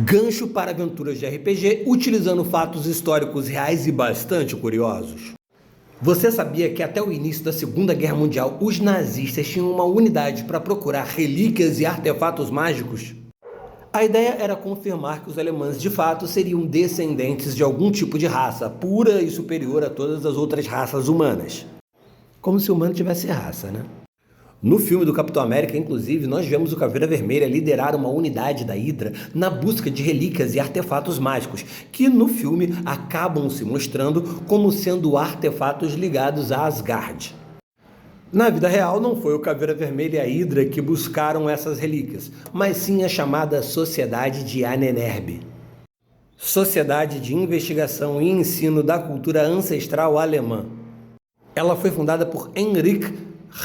Gancho para aventuras de RPG utilizando fatos históricos reais e bastante curiosos. Você sabia que até o início da Segunda Guerra Mundial os nazistas tinham uma unidade para procurar relíquias e artefatos mágicos? A ideia era confirmar que os alemães de fato seriam descendentes de algum tipo de raça pura e superior a todas as outras raças humanas. Como se o humano tivesse raça, né? No filme do Capitão América, inclusive, nós vemos o Caveira Vermelha liderar uma unidade da Hydra na busca de relíquias e artefatos mágicos, que no filme acabam se mostrando como sendo artefatos ligados a Asgard. Na vida real, não foi o Caveira Vermelha e a Hydra que buscaram essas relíquias, mas sim a chamada Sociedade de Ahnenerbe. Sociedade de Investigação e Ensino da Cultura Ancestral Alemã. Ela foi fundada por Heinrich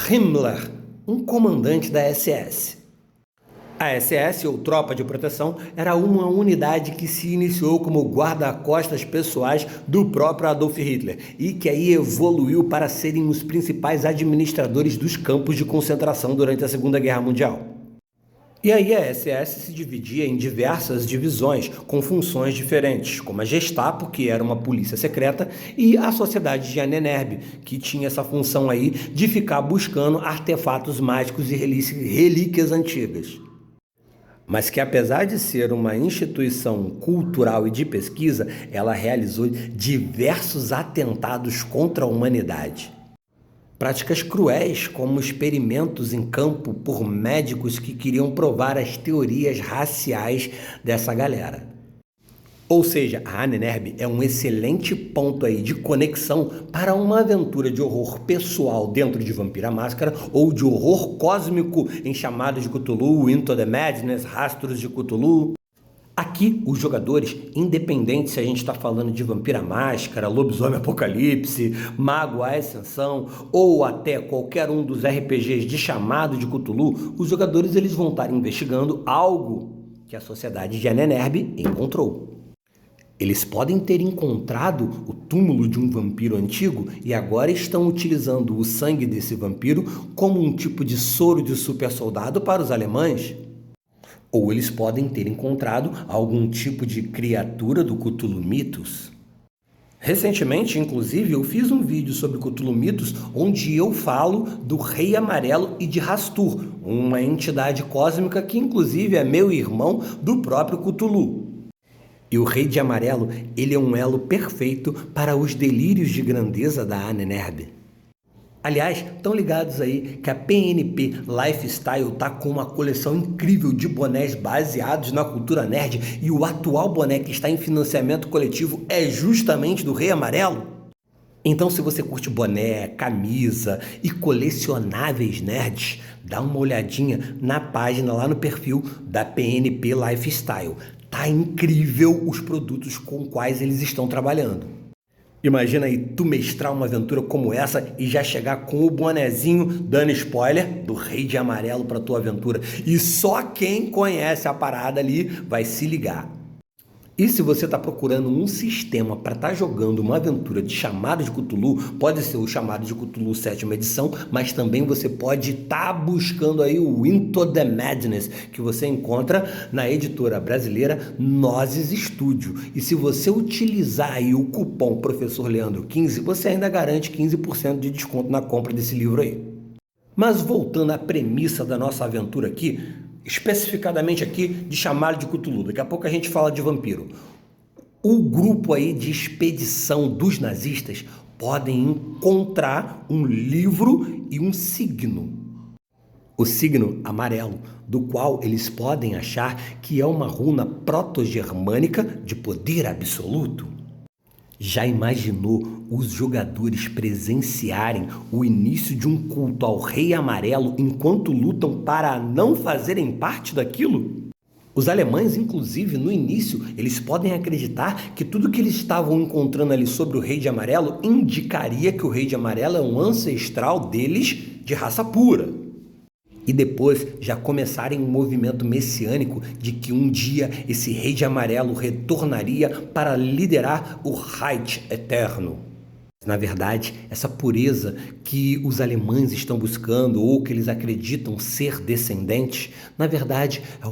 Himmler, um comandante da SS. A SS, ou Tropa de Proteção, era uma unidade que se iniciou como guarda-costas pessoais do próprio Adolf Hitler e que aí evoluiu para serem os principais administradores dos campos de concentração durante a Segunda Guerra Mundial. E aí a SS se dividia em diversas divisões com funções diferentes, como a Gestapo, que era uma polícia secreta, e a Sociedade de Ahnenerbe, que tinha essa função aí de ficar buscando artefatos mágicos e relíquias antigas. Mas que apesar de ser uma instituição cultural e de pesquisa, ela realizou diversos atentados contra a humanidade. Práticas cruéis, como experimentos em campo por médicos que queriam provar as teorias raciais dessa galera. Ou seja, a Ahnenerbe é um excelente ponto aí de conexão para uma aventura de horror pessoal dentro de Vampira Máscara ou de horror cósmico em Chamados de Cthulhu, Into the Madness, Rastros de Cthulhu. Aqui, os jogadores, independente se a gente está falando de Vampira Máscara, Lobisomem Apocalipse, Mago à Ascensão ou até qualquer um dos RPGs de Chamado de Cthulhu, os jogadores eles vão estar investigando algo que a Sociedade de Ahnenerbe encontrou. Eles podem ter encontrado o túmulo de um vampiro antigo e agora estão utilizando o sangue desse vampiro como um tipo de soro de super soldado para os alemães. Ou eles podem ter encontrado algum tipo de criatura do Cthulhu Mythos. Recentemente, inclusive, eu fiz um vídeo sobre Cthulhu Mythos onde eu falo do Rei Amarelo e de Hastur, uma entidade cósmica que inclusive é meu irmão do próprio Cthulhu. E o Rei de Amarelo, ele é um elo perfeito para os delírios de grandeza da Ahnenerbe. Aliás, estão ligados aí que a PNP Lifestyle tá com uma coleção incrível de bonés baseados na cultura nerd e o atual boné que está em financiamento coletivo é justamente do Rei Amarelo? Então, se você curte boné, camisa e colecionáveis nerds, dá uma olhadinha na página lá no perfil da PNP Lifestyle. Tá incrível os produtos com quais eles estão trabalhando. Imagina aí tu mestrar uma aventura como essa e já chegar com o bonezinho dando spoiler do Rei de Amarelo para tua aventura. E só quem conhece a parada ali vai se ligar. E se você está procurando um sistema para estar jogando uma aventura de Chamado de Cthulhu, pode ser o Chamado de Cthulhu 7ª edição, mas também você pode estar buscando aí o Into the Madness, que você encontra na editora brasileira Nozes Studio. E se você utilizar aí o cupom Professor Leandro 15, você ainda garante 15% de desconto na compra desse livro aí. Mas voltando à premissa da nossa aventura aqui, especificadamente aqui de Chamado de Cthulhu, daqui a pouco a gente fala de vampiro. O grupo aí de expedição dos nazistas podem encontrar um livro e um signo. O signo amarelo, do qual eles podem achar que é uma runa proto-germânica de poder absoluto. Já imaginou os jogadores presenciarem o início de um culto ao Rei Amarelo enquanto lutam para não fazerem parte daquilo? Os alemães, inclusive, no início, eles podem acreditar que tudo que eles estavam encontrando ali sobre o Rei de Amarelo indicaria que o Rei de Amarelo é um ancestral deles de raça pura. E depois já começarem um movimento messiânico de que um dia esse Rei de Amarelo retornaria para liderar o Reich Eterno. Na verdade, essa pureza que os alemães estão buscando ou que eles acreditam ser descendentes, na verdade é o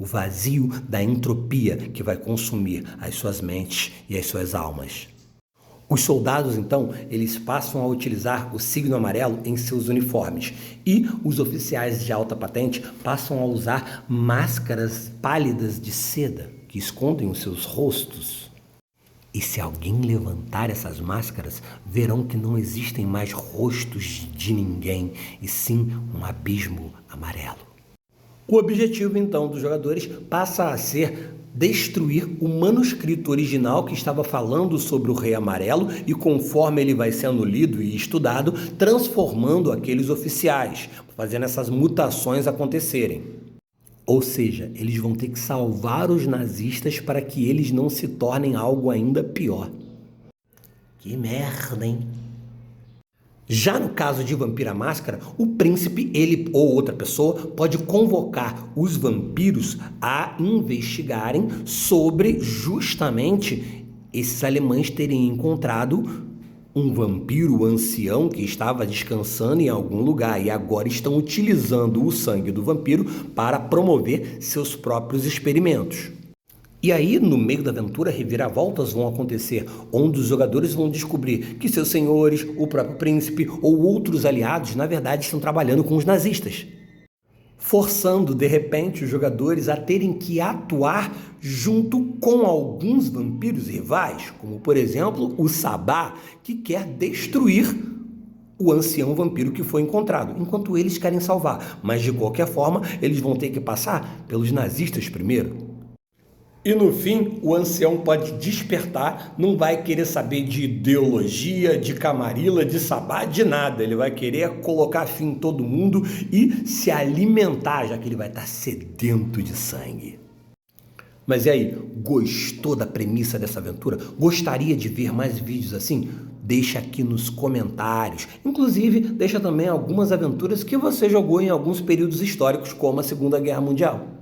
vazio da entropia que vai consumir as suas mentes e as suas almas. Os soldados, então, eles passam a utilizar o signo amarelo em seus uniformes e os oficiais de alta patente passam a usar máscaras pálidas de seda que escondem os seus rostos. E se alguém levantar essas máscaras, verão que não existem mais rostos de ninguém, e sim um abismo amarelo. O objetivo, então, dos jogadores passa a ser destruir o manuscrito original que estava falando sobre o Rei Amarelo e, conforme ele vai sendo lido e estudado, transformando aqueles oficiais, fazendo essas mutações acontecerem. Ou seja, eles vão ter que salvar os nazistas para que eles não se tornem algo ainda pior. Que merda, hein? Já no caso de Vampira Máscara, o príncipe, ele ou outra pessoa, pode convocar os vampiros a investigarem sobre justamente esses alemães terem encontrado um vampiro ancião que estava descansando em algum lugar e agora estão utilizando o sangue do vampiro para promover seus próprios experimentos. E aí, no meio da aventura, reviravoltas vão acontecer, onde os jogadores vão descobrir que seus senhores, o próprio príncipe ou outros aliados, na verdade, estão trabalhando com os nazistas, forçando, de repente, os jogadores a terem que atuar junto com alguns vampiros rivais, como, por exemplo, o Sabá, que quer destruir o ancião vampiro que foi encontrado, enquanto eles querem salvar. Mas, de qualquer forma, eles vão ter que passar pelos nazistas primeiro. E no fim, o ancião pode despertar, não vai querer saber de ideologia, de camarila, de sabá, de nada. Ele vai querer colocar fim em todo mundo e se alimentar, já que ele vai estar sedento de sangue. Mas e aí, gostou da premissa dessa aventura? Gostaria de ver mais vídeos assim? Deixa aqui nos comentários. Inclusive, deixa também algumas aventuras que você jogou em alguns períodos históricos, como a Segunda Guerra Mundial.